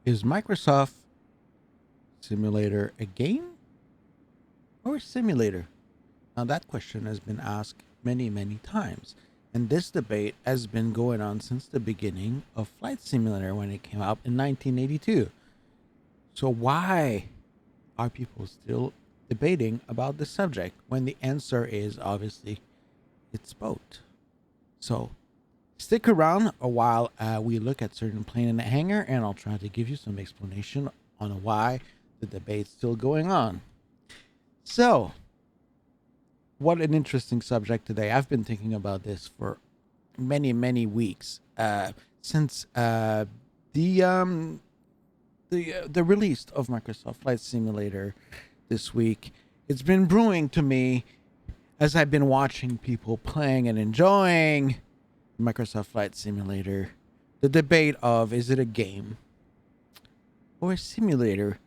Is Microsoft Simulator a game or a simulator? Now, that question has been asked many, many times. And this debate has been going on since the beginning of Flight Simulator when it came out in 1982. So, why are people still debating about the subject when the answer is obviously it's both? So, stick around a while we look at certain plane in the hangar, and I'll try to give you some explanation on why the debate's still going on. So, what an interesting subject today. I've been thinking about this for many, many weeks since the release of Microsoft Flight Simulator this week. It's been brewing to me as I've been watching people playing and enjoying Microsoft Flight Simulator. The debate of is it a game or a simulator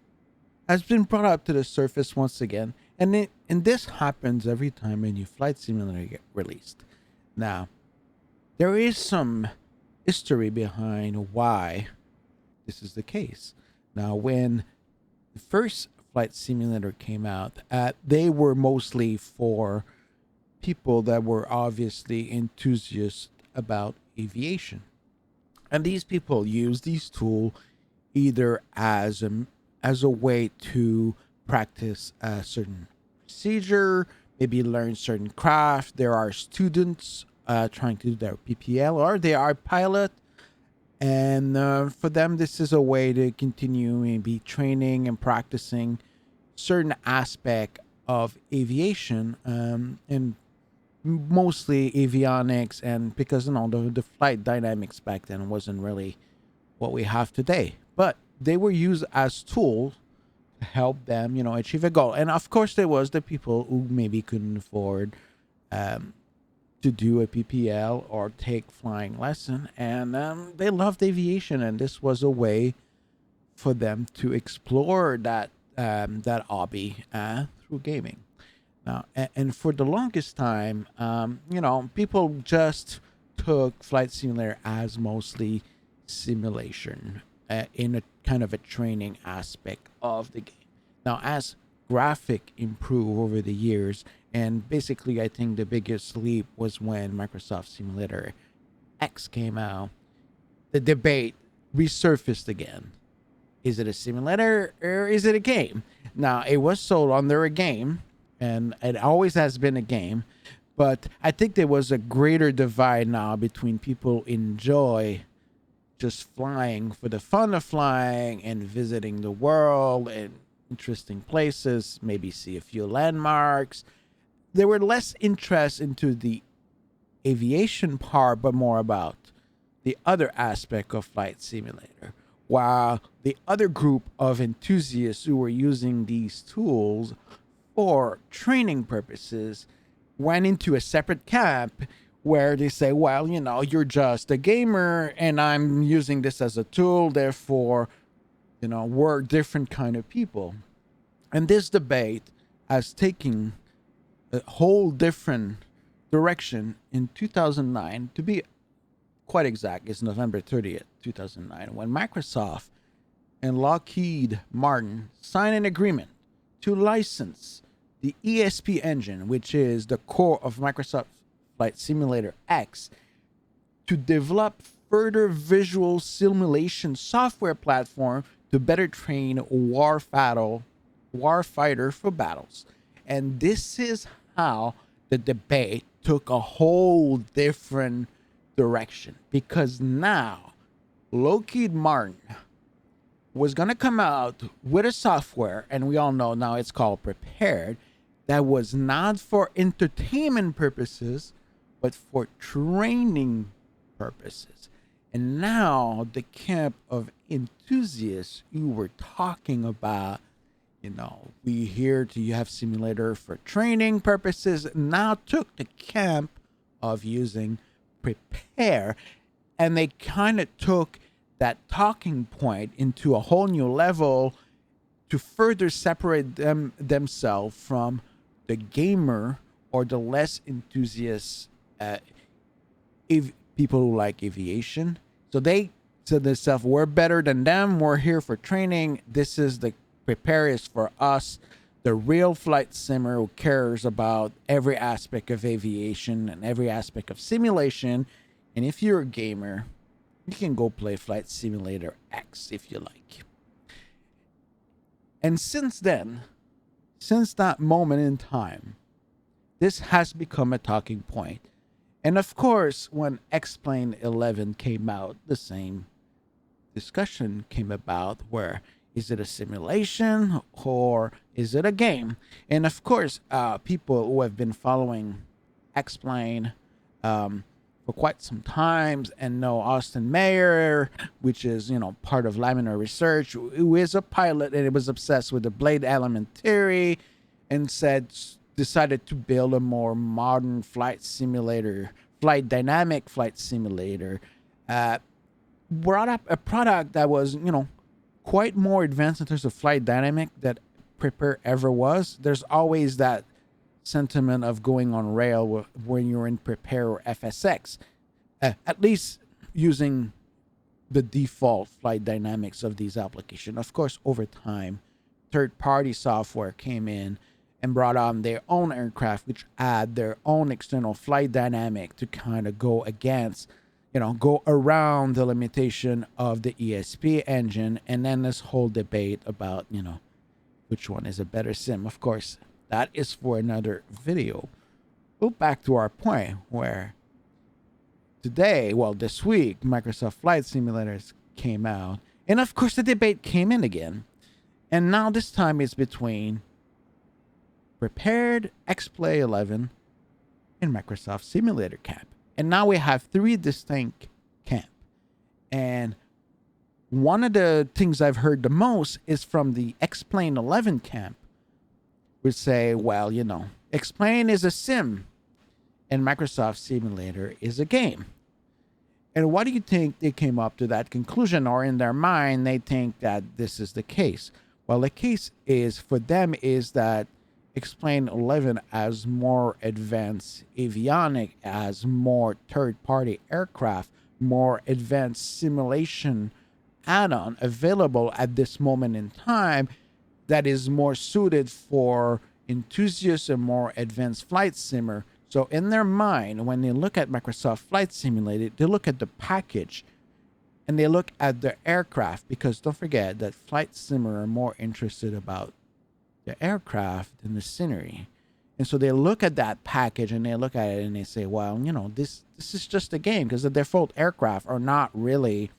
has been brought up to the surface once again, and this happens every time a new flight simulator gets released. Now, there is some history behind why this is the case. Now, when the first flight simulator came out, they were mostly for people that were obviously enthusiasts about aviation. And these people use these tools either as a way to practice a certain procedure, maybe learn certain craft. There are students trying to do their PPL, or they are pilot, and for them this is a way to continue maybe training and practicing certain aspect of aviation, and mostly avionics, and because the flight dynamics back then wasn't really what we have today, but they were used as tools to help them achieve a goal. And of course there was the people who maybe couldn't afford to do a PPL or take flying lesson, and they loved aviation, and this was a way for them to explore that hobby through gaming. Now, and for the longest time, people just took Flight Simulator as mostly simulation in a kind of a training aspect of the game. Now, as graphic improve over the years, and basically, I think the biggest leap was when Microsoft Simulator X came out. The debate resurfaced again. Is it a simulator or is it a game? Now, it was sold under a game, and it always has been a game, but I think there was a greater divide now between people who enjoy just flying for the fun of flying and visiting the world and interesting places, maybe see a few landmarks. There were less interest into the aviation part, but more about the other aspect of Flight Simulator. While the other group of enthusiasts who were using these tools for training purposes went into a separate camp where they say, well, you're just a gamer and I'm using this as a tool, therefore, we're different kind of people. And this debate has taken a whole different direction in 2009. To be quite exact, it's November 30th, 2009, when Microsoft and Lockheed Martin signed an agreement to license the ESP engine, which is the core of Microsoft Flight Simulator X, to develop further visual simulation software platform to better train warfighter for battles. And this is how the debate took a whole different direction, because now Lockheed Martin was going to come out with a software, and we all know now it's called Prepared, that was not for entertainment purposes, but for training purposes. And now the camp of enthusiasts who were talking about, we here to have simulator for training purposes, now took the camp of using Prepare, and they kind of took that talking point into a whole new level to further separate themselves from the gamer or the less enthusiast people who like aviation. So they said to themselves, we're better than them. We're here for training. This is the prepare is for us. The real flight simmer who cares about every aspect of aviation and every aspect of simulation. And if you're a gamer, you can go play Flight Simulator X if you like. And since then, since that moment in time, this has become a talking point. And of course, when X-Plane 11 came out, the same discussion came about where is it a simulation or is it a game? And of course, people who have been following X-Plane for quite some time and know Austin Mayer, which is, part of Laminar Research, who is a pilot and was obsessed with the blade element theory and decided to build a more modern flight dynamic flight simulator, brought up a product that was, quite more advanced in terms of flight dynamic that Prepare ever was. There's always that sentiment of going on rail when you're in Prepare or FSX, at least using the default flight dynamics of these applications. Of course, over time, third-party software came in and brought on their own aircraft, which add their own external flight dynamic to kind of go against, go around the limitation of the ESP engine. And then this whole debate about, which one is a better sim. Of course, that is for another video. Go back to our point where this week, Microsoft Flight Simulators came out. And of course, the debate came in again. And now this time it's between Prepared, X-Plane 11, and Microsoft Simulator Camp. And now we have three distinct camps. And one of the things I've heard the most is from the X-Plane 11 camp, would say, well, X-Plane is a sim and Microsoft Simulator is a game. And why do you think they came up to that conclusion, or in their mind they think that this is the case? Well, the case is for them is that X-Plane 11 has more advanced avionics, has more third-party aircraft, more advanced simulation add-on available at this moment in time that is more suited for enthusiasts and more advanced flight simmer. So in their mind, when they look at Microsoft Flight Simulator, they look at the package and they look at the aircraft, because don't forget that flight simmer are more interested about the aircraft than the scenery. And so they look at that package and they look at it and they say, well, this is just a game, because the default aircraft are not really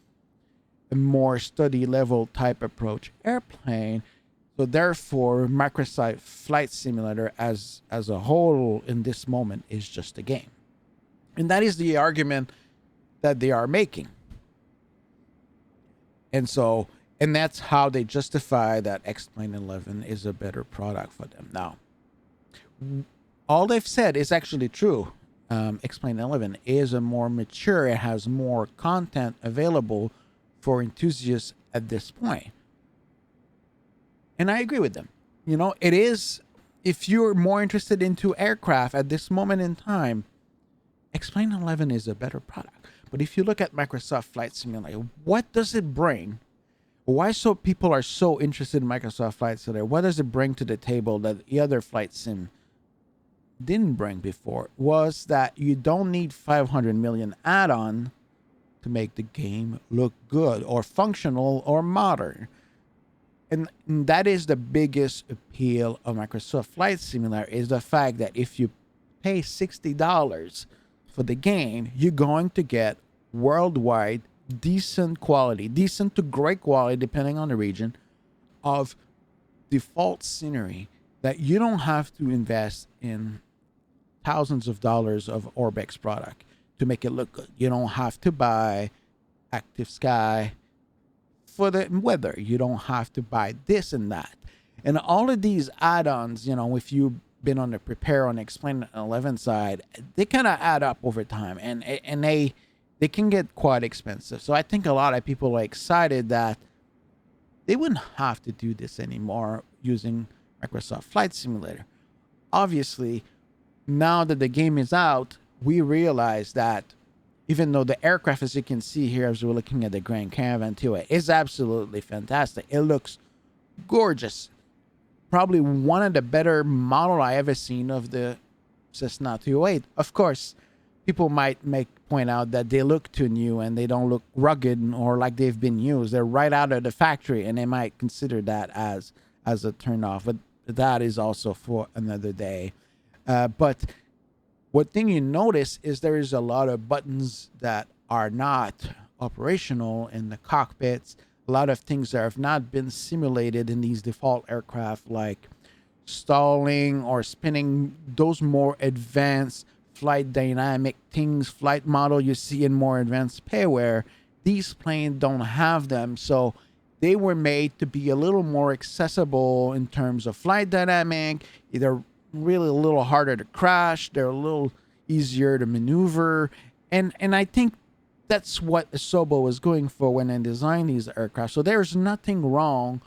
a more study level type approach airplane. So therefore, Microsoft Flight Simulator as a whole in this moment is just a game. And that is the argument that they are making. And that's how they justify that X-Plane 11 is a better product for them. Now, all they've said is actually true. X-Plane 11 is a more mature, it has more content available for enthusiasts at this point. And I agree with them. It is, if you're more interested into aircraft at this moment in time, X-Plane 11 is a better product. But if you look at Microsoft Flight Simulator, what does it bring? Why people are so interested in Microsoft Flight Simulator? What does it bring to the table that the other flight sim didn't bring before? Was that you don't need 500 million add-on to make the game look good or functional or modern. And that is the biggest appeal of Microsoft Flight Simulator, is the fact that if you pay $60 for the game, you're going to get worldwide decent quality, decent to great quality, depending on the region, of default scenery that you don't have to invest in thousands of dollars of Orbex product to make it look good. You don't have to buy Active Sky for the weather. You don't have to buy this and that. And all of these add-ons, if you've been on the Prepare on X-Plane 11 side, they kind of add up over time, and they can get quite expensive. So I think a lot of people are excited that they wouldn't have to do this anymore using Microsoft Flight Simulator. Obviously, now that the game is out, we realize that even though the aircraft, as you can see here, as we're looking at the Grand Caravan 2A, is absolutely fantastic. It looks gorgeous. Probably one of the better model I ever seen of the Cessna 208. Of course, people might point out that they look too new and they don't look rugged or like they've been used. They're right out of the factory, and they might consider that as a turnoff. But that is also for another day. But what thing you notice is there is a lot of buttons that are not operational in the cockpits. A lot of things that have not been simulated in these default aircraft, like stalling or spinning, those more advanced flight dynamic things, flight model you see in more advanced payware. These planes don't have them, so they were made to be a little more accessible in terms of flight dynamic. They're really a little harder to crash. They're a little easier to maneuver, and I think that's what Asobo was going for when they designed these aircraft. So there's nothing wrong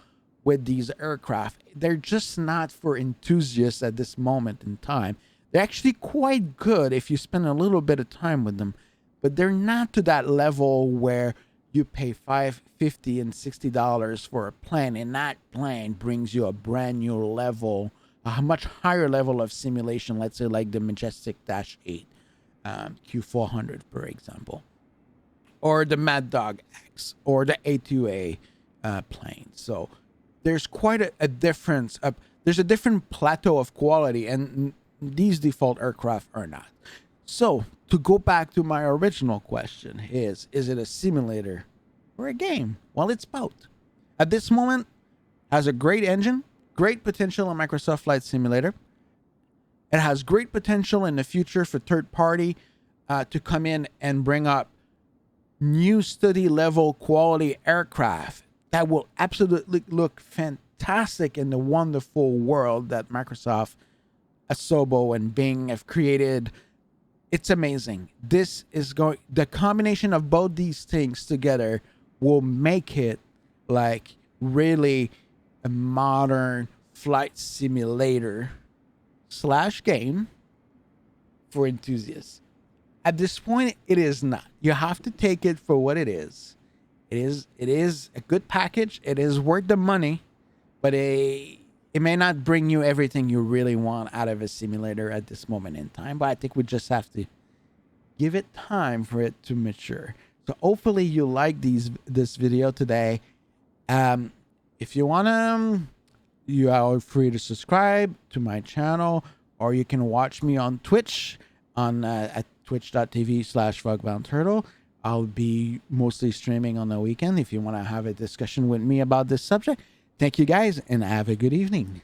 with these aircraft. They're just not for enthusiasts at this moment in time. They're actually quite good if you spend a little bit of time with them, but they're not to that level where you pay $50 and $60 for a plane, and that plane brings you a brand new level, a much higher level of simulation, let's say like the Majestic Dash 8 Q400, for example, or the Mad Dog X, or the A2A plane. So there's quite a difference. There's a different plateau of quality, and these default aircraft are not. So to go back to my original question is it a simulator or a game? Well, it's both. At this moment, has a great engine, great potential in Microsoft Flight Simulator. It has great potential in the future for third party to come in and bring up new study level quality aircraft that will absolutely look fantastic in the wonderful world that Microsoft, Asobo, and Bing have created. It's amazing. The combination of both these things together will make it like really a modern flight simulator / game for enthusiasts. At this point, it is not. You have to take it for what it is. It is a good package. It is worth the money, but it may not bring you everything you really want out of a simulator at this moment in time. But I think we just have to give it time for it to mature. So hopefully you like this video today. If you wanna, you are free to subscribe to my channel, or you can watch me on Twitch at twitch.tv/frogboundturtle. I'll be mostly streaming on the weekend if you want to have a discussion with me about this subject. Thank you guys, and have a good evening.